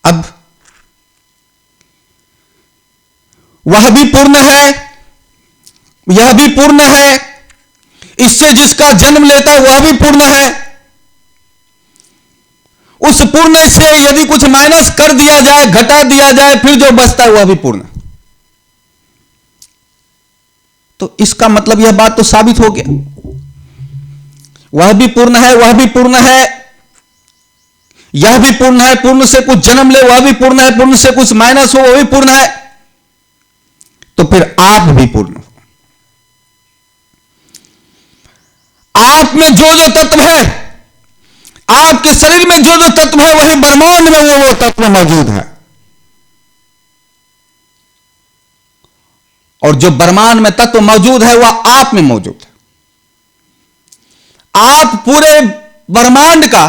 अब वह भी पूर्ण है, यह भी पूर्ण है, इससे जिसका जन्म लेता है वह भी पूर्ण है। उस पूर्ण से यदि कुछ माइनस कर दिया जाए, घटा दिया जाए, फिर जो बचता है वह भी पूर्ण। तो इसका मतलब यह बात तो साबित हो गया, वह भी पूर्ण है, वह भी पूर्ण है, यह भी पूर्ण है। पूर्ण से कुछ जन्म ले वह भी पूर्ण है, पूर्ण से कुछ माइनस हो वह भी पूर्ण है। तो फिर आप भी पूर्ण हो। आप में जो जो तत्व है, आपके शरीर में जो जो तत्व है, वही ब्रह्मांड में वो तत्व मौजूद है। और जो ब्रह्मांड में तत्व मौजूद है वह आप में मौजूद है। आप पूरे ब्रह्मांड का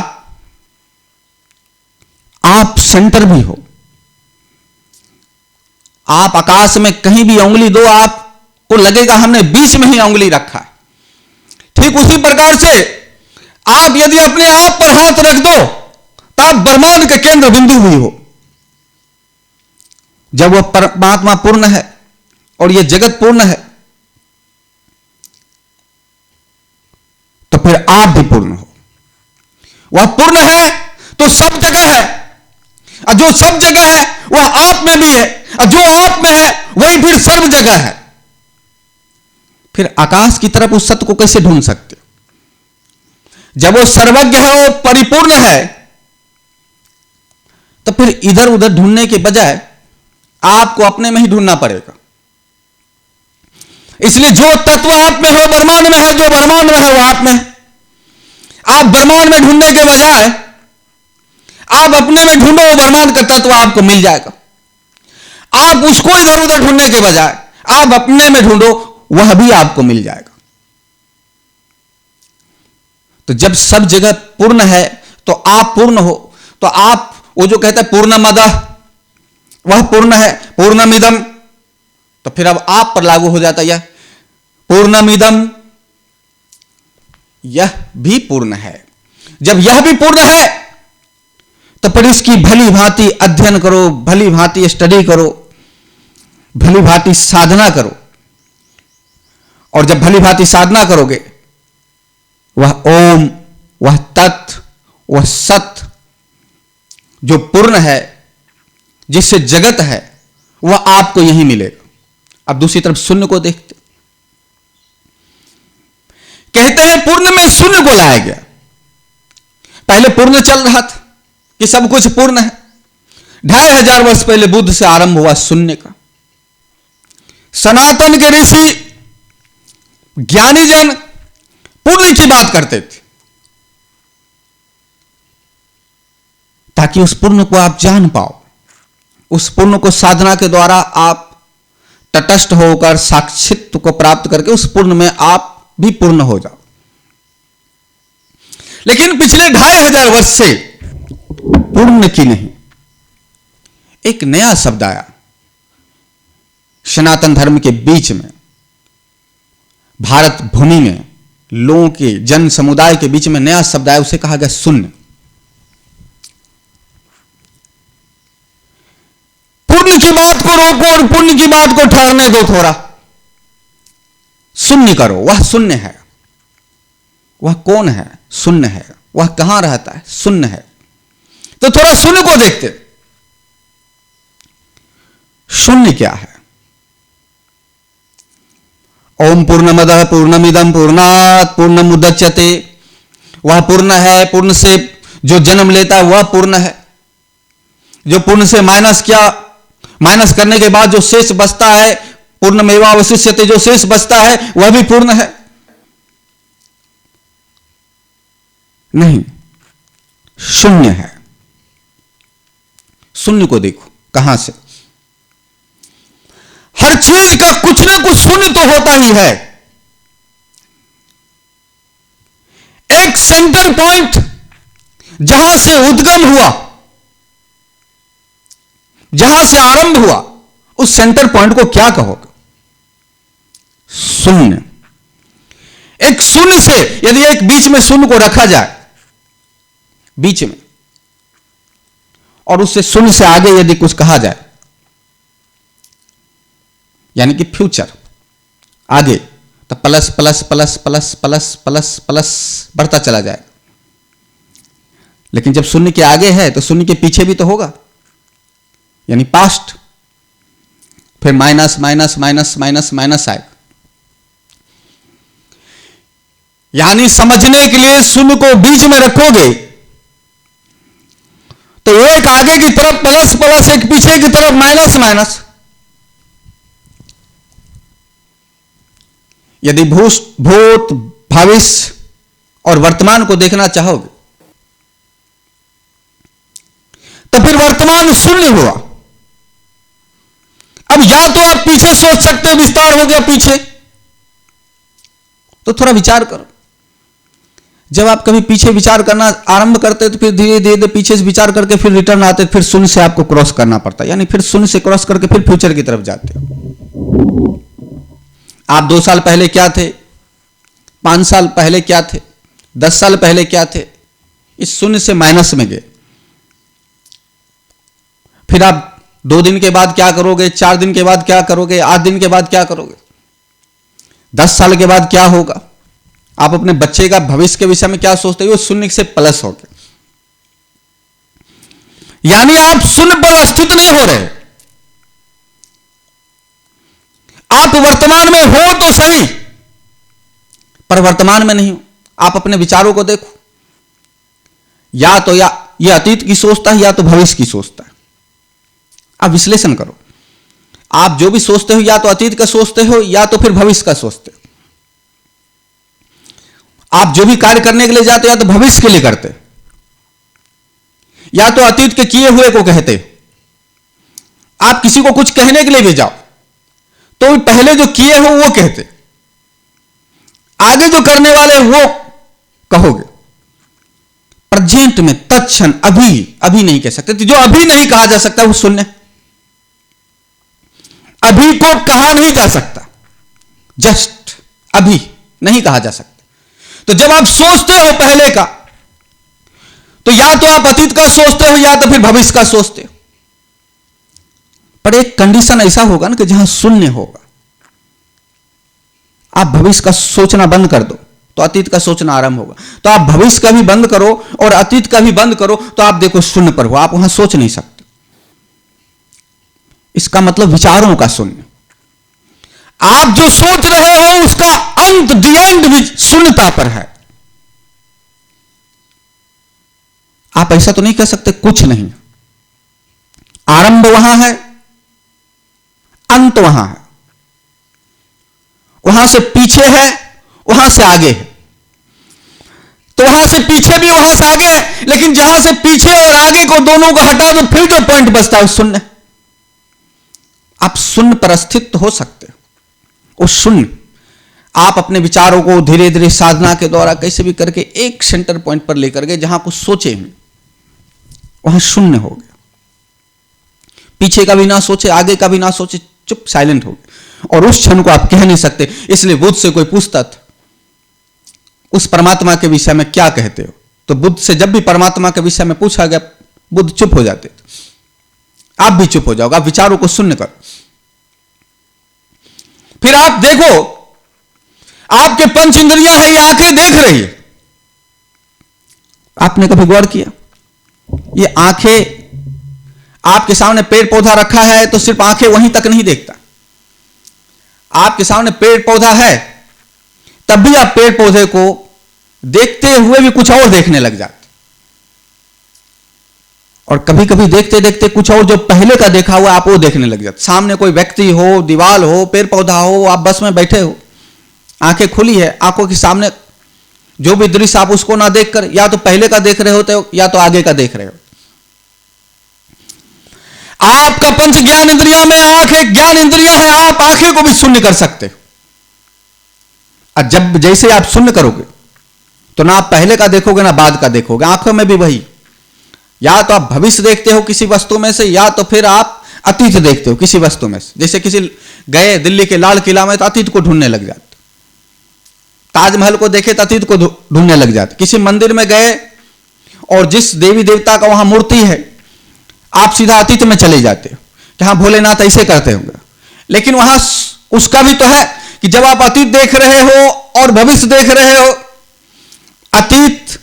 आप सेंटर भी हो। आप आकाश में कहीं भी उंगली दो, आपको लगेगा हमने बीच में ही उंगली रखा है। ठीक उसी प्रकार से आप यदि अपने आप पर हाथ रख दो तो आप ब्रह्मांड के केंद्र बिंदु भी हो। जब वह परमात्मा पूर्ण है और यह जगत पूर्ण है, तो फिर आप भी पूर्ण हो। वह पूर्ण है तो सब जगह है, और जो सब जगह है वह आप में भी है, और जो आप में है वही फिर सर्व जगह है। फिर आकाश की तरफ उस सत्य को कैसे ढूंढ सकते? जब वो सर्वज्ञ है, वो परिपूर्ण है, तो फिर इधर उधर ढूंढने के बजाय आपको अपने में ही ढूंढना पड़ेगा। इसलिए जो तत्व आप में हो ब्रह्मांड में है, जो ब्रह्मांड में है वो आप में है। आप ब्रह्मांड में ढूंढने के बजाय आप अपने में ढूंढो, वो ब्रह्मांड का तत्व आपको मिल जाएगा। आप उसको इधर उधर ढूंढने के बजाय आप अपने में ढूंढो, वह भी आपको मिल जाएगा। तो जब सब जगह पूर्ण है तो आप पूर्ण हो। तो आप वो जो कहता है पूर्णमदः, वह पूर्ण है, पूर्णमिदम्, तो फिर अब आप पर लागू हो जाता है यह पूर्णमिदम्, यह भी पूर्ण है। जब यह भी पूर्ण है तो फिर इसकी भली भांति अध्ययन करो, भली भांति स्टडी करो, भली भांति साधना करो। और जब भली भांति साधना करोगे, वह ओम, वह तत्, वह सत जो पूर्ण है, जिससे जगत है, वह आपको यही मिलेगा। अब दूसरी तरफ शून्य को देखते, कहते हैं पूर्ण में शून्य को लाया गया। पहले पूर्ण चल रहा था कि सब कुछ पूर्ण है। 2500 वर्ष पहले बुद्ध से आरंभ हुआ शून्य का। सनातन के ऋषि ज्ञानी जन पूर्ण की बात करते थे, ताकि उस पूर्ण को आप जान पाओ। उस पूर्ण को साधना के द्वारा आप तटस्थ होकर साक्षित्व को प्राप्त करके उस पूर्ण में आप भी पूर्ण हो जाओ। लेकिन पिछले 2500 वर्ष से पूर्ण की नहीं, एक नया शब्द आया सनातन धर्म के बीच में, भारत भूमि में लोगों के जन समुदाय के बीच में नया शब्द आया, उसे कहा गया शून्य। पूर्ण की बात को रोको और पुण्य की बात को ठहरने दो थोड़ा। शून्य करो, वह शून्य है। वह कौन है? शून्य है। वह कहां रहता है? शून्य है। तो थोड़ा शून्य को देखते। शून्य क्या है? ओम पूर्णमदः पूर्णमिदं पूर्णात् पूर्णमुदच्यते, वह पूर्ण है। पूर्ण से जो जन्म लेता है वह पूर्ण है। जो पूर्ण से माइनस करने के बाद जो शेष बचता है, पूर्णमेवावशिष्यते, जो शेष बचता है वह भी पूर्ण है। नहीं, शून्य है। शून्य को देखो कहां से। हर चीज का कुछ ना कुछ शून्य तो होता ही है। एक सेंटर पॉइंट जहां से उद्गम हुआ, जहां से आरंभ हुआ, उस सेंटर पॉइंट को क्या कहोगे? शून्य। एक शून्य से यदि एक बीच में शून्य को रखा जाए, बीच में, और उससे शून्य से आगे यदि कुछ कहा जाए, यानी कि फ्यूचर आगे, तो plus plus plus plus plus plus plus बढ़ता चला जाए। लेकिन जब शून्य के आगे है तो शून्य के पीछे भी तो होगा, यानी पास्ट, फिर minus minus minus minus minus आएगा। यानी समझने के लिए शून्य को बीच में रखोगे तो एक आगे की तरफ प्लस प्लस, एक पीछे की तरफ माइनस माइनस। यदि भूत, भविष्य और वर्तमान को देखना चाहोगे तो फिर वर्तमान शून्य हुआ। अब या तो आप पीछे सोच सकते हो, विस्तार हो गया पीछे, तो थोड़ा विचार करो। जब आप कभी पीछे विचार करना आरंभ करते तो फिर धीरे धीरे पीछे से विचार करके फिर रिटर्न आते, फिर शून्य से आपको क्रॉस करना पड़ता है, यानी फिर शून्य से क्रॉस करके फिर फ्यूचर की तरफ जाते हो। आप 2 साल पहले क्या थे, 5 साल पहले क्या थे, 10 साल पहले क्या थे, इस शून्य से माइनस में गए। फिर आप 2 दिन के बाद क्या करोगे, 4 दिन के बाद क्या करोगे, 8 दिन के बाद क्या करोगे, 10 साल के बाद क्या होगा। आप अपने बच्चे का भविष्य के विषय में क्या सोचते हो, शून्य से प्लस हो गए। यानी आप शून्य पर स्थित नहीं हो रहे, आप वर्तमान में हो तो सही पर वर्तमान में नहीं हो। आप अपने विचारों को देखो, या तो ये अतीत की सोचता है या तो भविष्य की सोचता है। आप विश्लेषण करो, आप जो भी सोचते हो या तो अतीत का सोचते हो या तो फिर भविष्य का सोचते हो। आप जो भी कार्य करने के लिए जाते हो या तो भविष्य के लिए करते हो, या तो अतीत के किए हुए को कहते हो। आप किसी को कुछ कहने के लिए भी जाओ तो पहले जो किए हो वो कहते, आगे जो करने वाले वो कहोगे। प्रेजेंट में तत्क्षण अभी नहीं कह सकते, तो जो अभी नहीं कहा जा सकता वो शून्य। अभी को कहा नहीं जा सकता, जस्ट अभी नहीं कहा जा सकता। तो जब आप सोचते हो पहले का, तो या तो आप अतीत का सोचते हो या तो फिर भविष्य का सोचते हो। पर एक कंडीशन ऐसा होगा ना कि जहां शून्य होगा। आप भविष्य का सोचना बंद कर दो तो अतीत का सोचना आरंभ होगा, तो आप भविष्य का भी बंद करो और अतीत का भी बंद करो तो आप देखो शून्य पर हो, आप वहां सोच नहीं सकते। इसका मतलब विचारों का शून्य। आप जो सोच रहे हो उसका अंत, द एंड भी शून्यता पर है। आप ऐसा तो नहीं कह सकते कुछ नहीं, आरंभ वहां है, अंत वहां है, वहां से पीछे है, वहां से आगे है। तो वहां से पीछे भी वहां से आगे है, लेकिन जहां से पीछे और आगे को दोनों को हटा दो फिर जो पॉइंट बचता है शून्य। आप शून्य पर स्थित हो सकते हो। वो शून्य आप अपने विचारों को धीरे धीरे साधना के द्वारा कैसे भी करके एक सेंटर पॉइंट पर लेकर गए जहां कुछ सोचे हैं, वहां शून्य हो गया। पीछे का भी ना सोचे, आगे का भी ना सोचे, चुप साइलेंट हो गए। और उस क्षण को आप कह नहीं सकते। इसलिए बुद्ध से कोई पूछता था उस परमात्मा के विषय में क्या कहते हो, तो बुद्ध से जब भी परमात्मा के विषय में पूछा गया बुद्ध चुप हो जाते थे। आप भी चुप हो जाओगे, आप विचारों को शून्य करो। फिर आप देखो, आपके पंच इंद्रियां हैं, ये आंखें देख रही है। आपने कभी गौर किया, ये आंखें आपके सामने पेड़ पौधा रखा है तो सिर्फ आंखें वहीं तक नहीं देखता। आपके सामने पेड़ पौधा है तब भी आप पेड़ पौधे को देखते हुए भी कुछ और देखने लग जाते। और कभी कभी देखते देखते कुछ और जो पहले का देखा हुआ आप वो देखने लग जाते। सामने कोई व्यक्ति हो, दीवार हो, पेड़ पौधा हो, आप बस में बैठे हो, आंखें खुली है, आंखों के सामने जो भी दृश्य आप उसको ना देखकर या तो पहले का देख रहे होते हो या तो आगे का देख रहे हो। आपका पंच ज्ञान इंद्रिया में आंख एक ज्ञान इंद्रिया है, आप आंखें को भी शून्य कर सकते हो। और जब जैसे आप शून्य करोगे तो ना आप पहले का देखोगे ना बाद का देखोगे। आंखों में भी वही, या तो आप भविष्य देखते हो किसी वस्तु में से या तो फिर आप अतीत देखते हो किसी वस्तु में से। जैसे किसी गए दिल्ली के लाल किला में तो अतीत को ढूंढने लग जाते, ताजमहल को देखे तो अतीत को ढूंढने लग जाते। किसी मंदिर में गए और जिस देवी देवता का वहां मूर्ति है आप सीधा अतीत में चले जाते हो कि हाँ भोलेनाथ ऐसे करते होंगे, लेकिन वहां उसका भी तो है कि जब आप अतीत देख रहे हो और भविष्य देख रहे हो, अतीत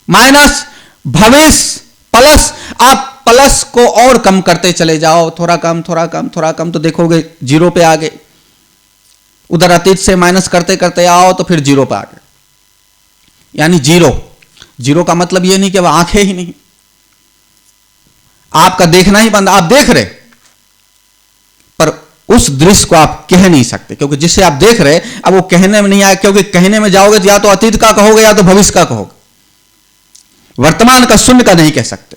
माइनस भविष्य प्लस, आप प्लस को और कम करते चले जाओ, थोड़ा कम थोड़ा कम थोड़ा कम, तो देखोगे जीरो पे आ गए। उधर अतीत से माइनस करते करते आओ तो फिर जीरो पे आ गए, यानी जीरो। जीरो का मतलब यह नहीं कि अब आंखें ही नहीं, आपका देखना ही बंद, आप देख रहे पर उस दृश्य को आप कह नहीं सकते, क्योंकि जिसे आप देख रहे अब वो कहने में नहीं आया, क्योंकि कहने में जाओगे तो या तो अतीत का कहोगे या तो भविष्य का कहोगे, वर्तमान का शून्य का नहीं कह सकते।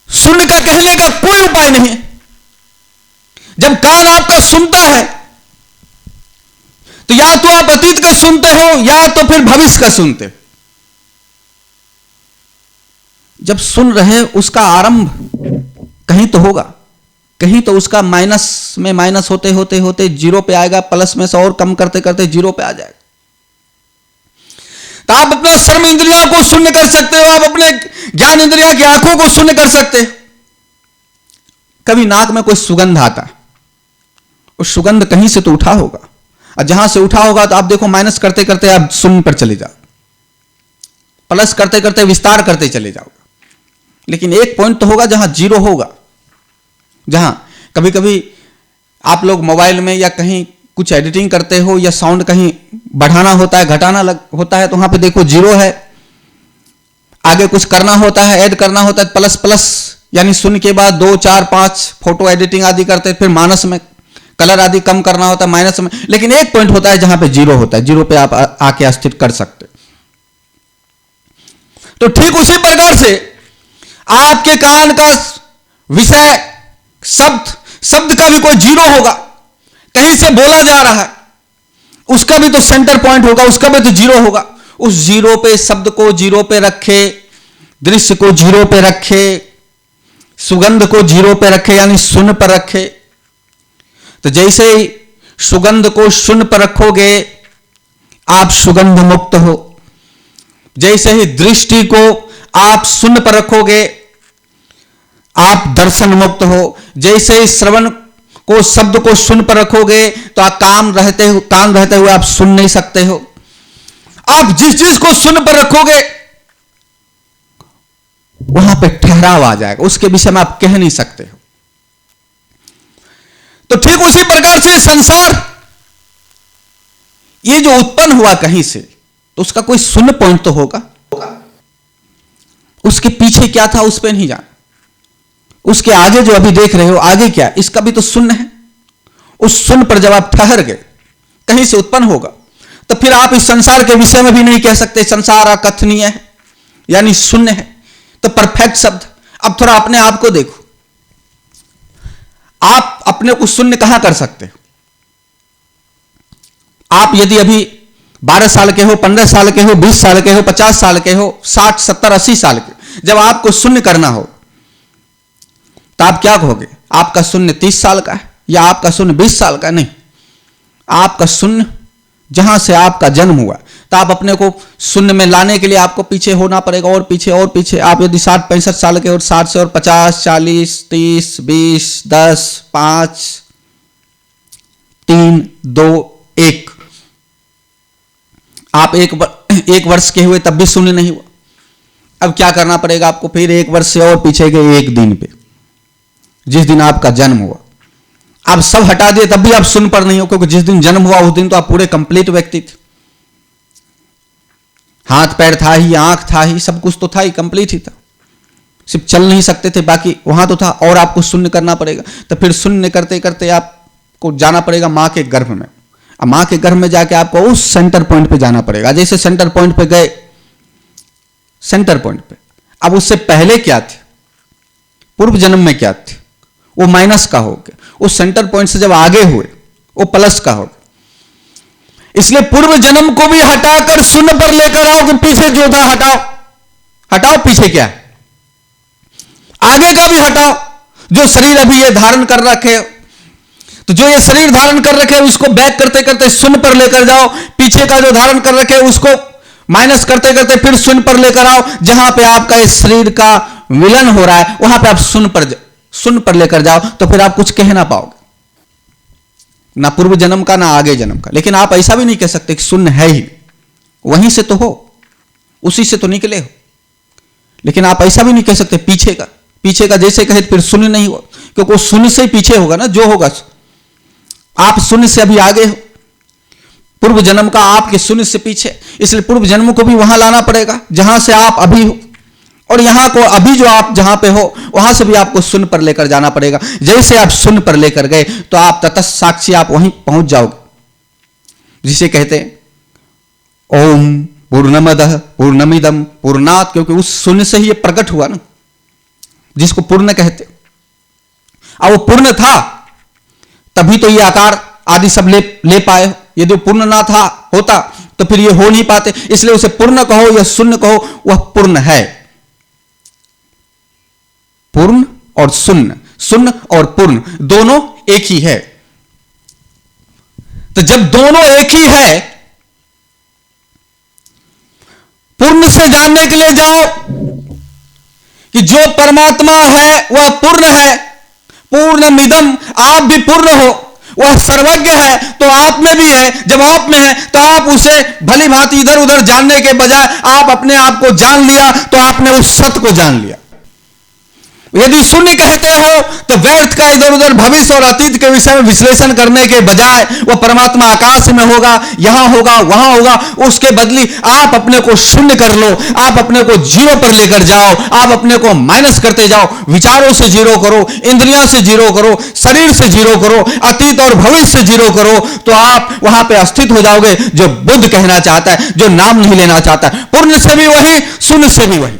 शून्य का कहने का कोई उपाय नहीं है। जब कान आपका सुनता है तो या तो आप अतीत का सुनते हो या तो फिर भविष्य का सुनते हो। जब सुन रहे उसका आरंभ कहीं तो होगा, कहीं तो उसका माइनस में माइनस होते होते होते जीरो पे आएगा, प्लस में से और कम करते करते जीरो पे आ जाएगा। तो आप अपना श्रम इंद्रिया को शून्य कर सकते हो, आप अपने ज्ञान इंद्रिया की आंखों को शून्य कर सकते हो। कभी नाक में कोई सुगंध आता है, उस सुगंध कहीं से तो उठा होगा, और जहां से उठा होगा तो आप देखो माइनस करते करते आप शून्य पर चले जाओ, प्लस करते करते विस्तार करते चले जाओगे, लेकिन एक पॉइंट तो होगा जहां जीरो होगा। जहां कभी कभी आप लोग मोबाइल में या कहीं कुछ एडिटिंग करते हो या साउंड कहीं बढ़ाना होता है घटाना होता है, तो वहां पे देखो जीरो है, आगे कुछ करना होता है ऐड करना होता है प्लस प्लस, यानी शून्य के बाद 2 4 5 फोटो एडिटिंग आदि करते हैं, फिर माइनस में कलर आदि कम करना होता है माइनस में, लेकिन एक पॉइंट होता है जहां पे जीरो होता है, जीरो पे आप आके स्थिर कर सकते। तो ठीक उसी प्रकार से आपके कान का विषय शब्द का भी कोई जीरो होगा, कहीं से बोला जा रहा है उसका भी तो सेंटर पॉइंट होगा, उसका भी तो जीरो होगा। उस जीरो पे शब्द को जीरो पे रखे, दृश्य को जीरो पे रखे, सुगंध को जीरो पे रखे यानी शून्य पर रखे। तो जैसे ही सुगंध को शून्य पर रखोगे आप सुगंध मुक्त हो, जैसे ही दृष्टि को आप शून्य पर रखोगे आप दर्शन मुक्त हो, जैसे ही श्रवण को शब्द को शून्य पर रखोगे तो आप कान रहते हुए आप सुन नहीं सकते हो। आप जिस चीज को शून्य पर रखोगे वहां पे ठहराव आ जाएगा, उसके विषय में आप कह नहीं सकते हो। तो ठीक उसी प्रकार से संसार ये जो उत्पन्न हुआ कहीं से, तो उसका कोई शून्य पॉइंट तो होगा, उसके पीछे क्या था उस पर नहीं जाना, उसके आगे जो अभी देख रहे हो आगे क्या, इसका भी तो शून्य है। उस शून्य पर जब आप ठहर गए कहीं से उत्पन्न होगा, तो फिर आप इस संसार के विषय में भी नहीं कह सकते संसार अकथनीय है यानी शून्य है, तो परफेक्ट शब्द। अब थोड़ा अपने आप को देखो, आप अपने को शून्य कहां कर सकते हो? आप यदि अभी 12 साल के हो, 15 साल के हो, 20 साल के हो, 50 साल के हो, 60 70 80 साल के, जब आपको शून्य करना हो तो आप क्या कहोगे? आपका शून्य 30 साल का है या आपका शून्य 20 साल का? नहीं, आपका शून्य जहां से आपका जन्म हुआ, तो आप अपने को शून्य में लाने के लिए आपको पीछे होना पड़ेगा और पीछे और पीछे। आप यदि 60 65 साल के और 60 से और 50 40 30 20 10 5 3 2 1, आप एक वर्ष के हुए तब भी शून्य नहीं हुआ। अब क्या करना पड़ेगा आपको? फिर 1 वर्ष से और पीछे गए एक दिन पे, जिस दिन आपका जन्म हुआ, आप सब हटा दिए तब भी आप शून्य पर नहीं हो, क्योंकि जिस दिन जन्म हुआ उस दिन तो आप पूरे कंप्लीट व्यक्ति थे, हाथ पैर था ही, आंख था ही, सब कुछ तो था ही, कंप्लीट ही था, सिर्फ चल नहीं सकते थे, बाकी वहां तो था। और आपको शून्य करना पड़ेगा, तो फिर शून्य करते करते आपको जाना पड़ेगा मां के गर्भ में। अब मां के गर्भ में जाके आपको उस सेंटर पॉइंट पे जाना पड़ेगा। जैसे सेंटर पॉइंट पे गए, सेंटर पॉइंट पे, अब उससे पहले क्या थे, पूर्व जन्म में क्या थे, वो माइनस का हो गया। उस सेंटर पॉइंट से जब आगे हुए वो प्लस का हो गया। इसलिए पूर्व जन्म को भी हटाकर शून्य पर लेकर आओ कि पीछे जो था हटाओ, हटाओ पीछे क्या है, आगे का भी हटाओ। जो शरीर अभी ये धारण कर रखे, तो जो ये शरीर धारण कर रखे उसको बैक करते करते शून्य पर लेकर जाओ। पीछे का जो धारण कर रखे उसको माइनस करते करते फिर शून्य पर लेकर आओ, जहां पे आपका इस शरीर का विलन हो रहा है, वहां पे आप शून्य पर लेकर जाओ तो फिर आप कुछ कह ना पाओगे, ना पूर्व जन्म का ना आगे जन्म का। लेकिन आप ऐसा भी नहीं कह सकते कि शून्य है ही, वहीं से तो हो, उसी से तो निकले हो। लेकिन आप ऐसा भी नहीं कह सकते पीछे का जैसे कहे फिर शून्य नहीं हुआ, क्योंकि वो शून्य से ही पीछे होगा ना, जो होगा। आप शून्य से अभी आगे हो, पूर्व जन्म का आपके शून्य से पीछे, इसलिए पूर्व जन्म को भी वहां लाना पड़ेगा जहां से आप अभी हो, और यहां को अभी जो आप जहां पे हो वहां से भी आपको शून्य पर लेकर जाना पड़ेगा। जैसे आप शून्य पर लेकर गए तो आप तटस्थ साक्षी आप वहीं पहुंच जाओगे, जिसे कहते हैं ओम पूर्णमदः पूर्णमिदं पूर्णात्, क्योंकि उस शून्य से ही ये प्रकट हुआ ना, जिसको पूर्ण कहते। अब वो पूर्ण था तभी तो ये आकार आदि सब ले पाए। यदि पूर्ण ना था होता तो फिर ये हो नहीं पाते। इसलिए उसे पूर्ण कहो या शून्य कहो, वह पूर्ण है। पूर्ण और शून्य, शून्य और पूर्ण दोनों एक ही है। तो जब दोनों एक ही है, पूर्ण से जानने के लिए जाओ कि जो परमात्मा है वह पूर्ण है। पूर्णमिदं, आप भी पूर्ण हो, वह सर्वज्ञ है तो आप में भी है। जब आप में है तो आप उसे भली भांति इधर उधर जानने के बजाय आप अपने आप को जान लिया तो आपने उस सत्य को जान लिया। यदि शून्य कहते हो तो व्यर्थ का इधर उधर भविष्य और अतीत के विषय में विश्लेषण करने के बजाय वह परमात्मा आकाश में होगा, यहां होगा, वहां होगा, उसके बदली आप अपने को शून्य कर लो, आप अपने को जीरो पर लेकर जाओ, आप अपने को माइनस करते जाओ। विचारों से जीरो करो, इंद्रियों से जीरो करो, शरीर से जीरो करो, अतीत और भविष्य से जीरो करो, तो आप वहां पर स्थित हो जाओगे। जो बुद्ध कहना चाहता है, जो नाम नहीं लेना चाहता, पूर्ण से भी वही, शून्य से भी वही।